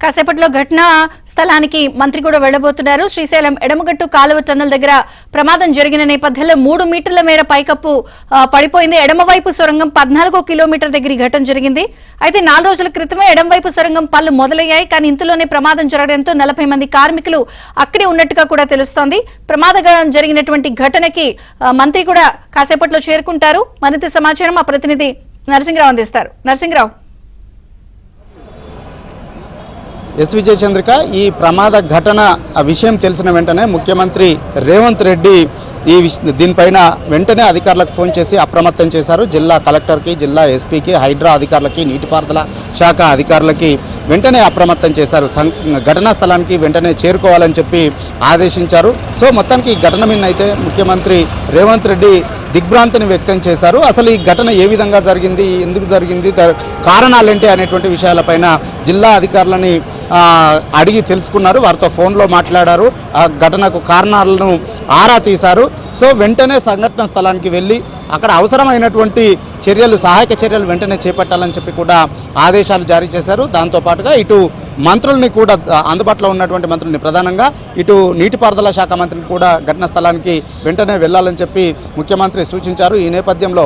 కాసేపట్లో ఘటనా స్థలానికి మంత్రి కూడా వెళ్లబోతున్నారు. శ్రీశైలం ఎడమగట్టు కాలువ టన్నల్ దగ్గర ప్రమాదం జరిగిన నేపథ్యంలో 3 మీటర్ల మేర పైకప్పు పడిపోయింది. ఎడమవైపు సొరంగం 14 కిలోమీటర్ దగ్గర ఈ ఘటన జరిగింది. అయితే 4 రోజుల క్రితమే ఎడమవైపు సొరంగం పనులు మొదలయ్యాయి. కానీ ఇంతలోనే ప్రమాదం జరగడంతో 40 మంది కార్మికులు అక్కడే ఉన్నట్టుగా కూడా తెలుస్తోంది. ప్రమాదం జరిగినటువంటి ఘటనకి మంత్రి కూడా కాసేపట్లో చేరుకుంటారు. మరింత సమాచారం మా ప్రతినిధి నరసింహరావు అందిస్తారు. నరసింహరావు. ఎస్ విజయచంద్రిక, ఈ ప్రమాద ఘటన విషయం తెలిసిన వెంటనే ముఖ్యమంత్రి రేవంత్ రెడ్డి దీనిపైన వెంటనే అధికారులకు ఫోన్ చేసి అప్రమత్తం చేశారు. జిల్లా కలెక్టర్కి, జిల్లా ఎస్పీకి, హైడ్రా అధికారులకి, నీటిపారుదల శాఖ అధికారులకి వెంటనే అప్రమత్తం చేశారు. ఘటనా స్థలానికి వెంటనే చేరుకోవాలని చెప్పి ఆదేశించారు. సో మొత్తానికి ఈ ఘటన మీద అయితే ముఖ్యమంత్రి రేవంత్ రెడ్డి దిగ్భ్రాంతిని వ్యక్తం చేశారు. అసలు ఈ ఘటన ఏ విధంగా జరిగింది, ఎందుకు జరిగింది, కారణాలేంటి అనేటువంటి విషయాలపైన జిల్లా అధికారులని అడిగి తెలుసుకున్నారు. వారితో ఫోన్లో మాట్లాడారు. ఆ ఘటనకు కారణాలను ఆరా తీశారు. సో వెంటనే సంఘటన స్థలానికి వెళ్ళి అక్కడ అవసరమైనటువంటి చర్యలు, సహాయక చర్యలు వెంటనే చేపట్టాలని చెప్పి కూడా ఆదేశాలు జారీ చేశారు. దాంతోపాటుగా ఇటు మంత్రుల్ని కూడా, అందుబాటులో ఉన్నటువంటి మంత్రుల్ని ప్రధానంగా ఇటు నీటిపారుదల శాఖ మంత్రిని కూడా ఘటనా స్థలానికి వెంటనే వెళ్లాలని చెప్పి ముఖ్యమంత్రి సూచించారు. ఈ నేపథ్యంలో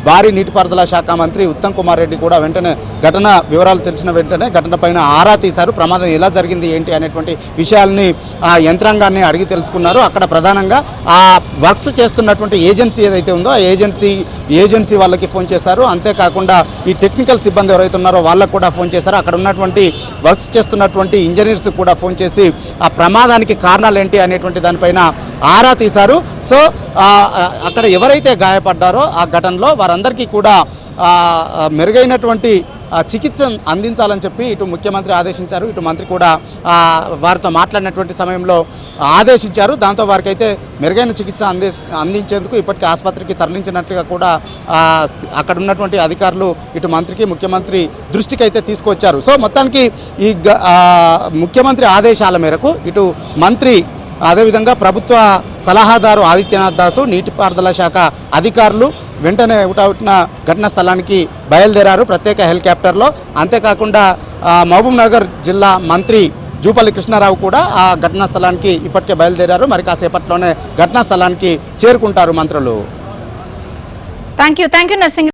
భారీ నీటిపారుదల శాఖ మంత్రి ఉత్తమ్ కుమార్ రెడ్డి కూడా వెంటనే ఘటన వివరాలు తెలిసిన వెంటనే ఘటన పైన ఆరా తీశారు. ప్రమాదం ఎలా జరిగింది ఏంటి అనేటువంటి విషయాల్ని ఆ యంత్రాంగాన్ని అడిగి తెలుసుకున్నారు. అక్కడ ప్రధానంగా ఆ వర్క్స్ చేస్తున్నటువంటి ఏజెన్సీ ఏదైతే ఉందో ఆ ఏజెన్సీ వాళ్ళకి ఫోన్ చేశారు. అంతేకాకుండా ఈ టెక్నికల్ సిబ్బంది ఎవరైతే ఉన్నారో వాళ్ళకు కూడా ఫోన్ చేశారు. అక్కడ ఉన్నటువంటి వర్క్స్ చేస్తున్నటువంటి ఇంజనీర్స్ కూడా ఫోన్ చేసి ఆ ప్రమాదానికి కారణాలు ఏంటి అనేటువంటి దానిపైన ఆరా తీశారు. సో అక్కడ ఎవరైతే గాయపడ్డారో ఆ ఘటనలో వారందరికీ కూడా మెరుగైనటువంటి చికిత్స అందించాలని చెప్పి ఇటు ముఖ్యమంత్రి ఆదేశించారు. ఇటు మంత్రి కూడా వారితో మాట్లాడినటువంటి సమయంలో ఆదేశించారు. దాంతో వారికైతే మెరుగైన చికిత్స అందించేందుకు ఇప్పటికీ ఆసుపత్రికి తరలించినట్లుగా కూడా అక్కడ ఉన్నటువంటి అధికారులు ఇటు మంత్రికి, ముఖ్యమంత్రి దృష్టికి అయితే తీసుకొచ్చారు. సో మొత్తానికి ఈ ముఖ్యమంత్రి ఆదేశాల మేరకు ఇటు మంత్రి, అదేవిధంగా ప్రభుత్వ సలహాదారు ఆదిత్యనాథ్ దాసు, నీటిపారుదల శాఖ అధికారులు వెంటనే ఉటావుటిన ఘటనా స్థలానికి బయలుదేరారు ప్రత్యేక హెలికాప్టర్లో. అంతేకాకుండా మహబూబ్ నగర్ జిల్లా మంత్రి జూపల్లి కృష్ణారావు కూడా ఆ ఘటనా స్థలానికి ఇప్పటికే బయలుదేరారు. మరి కాసేపట్లోనే ఘటనా స్థలానికి చేరుకుంటారు మంత్రులు. Thank you Narasimha.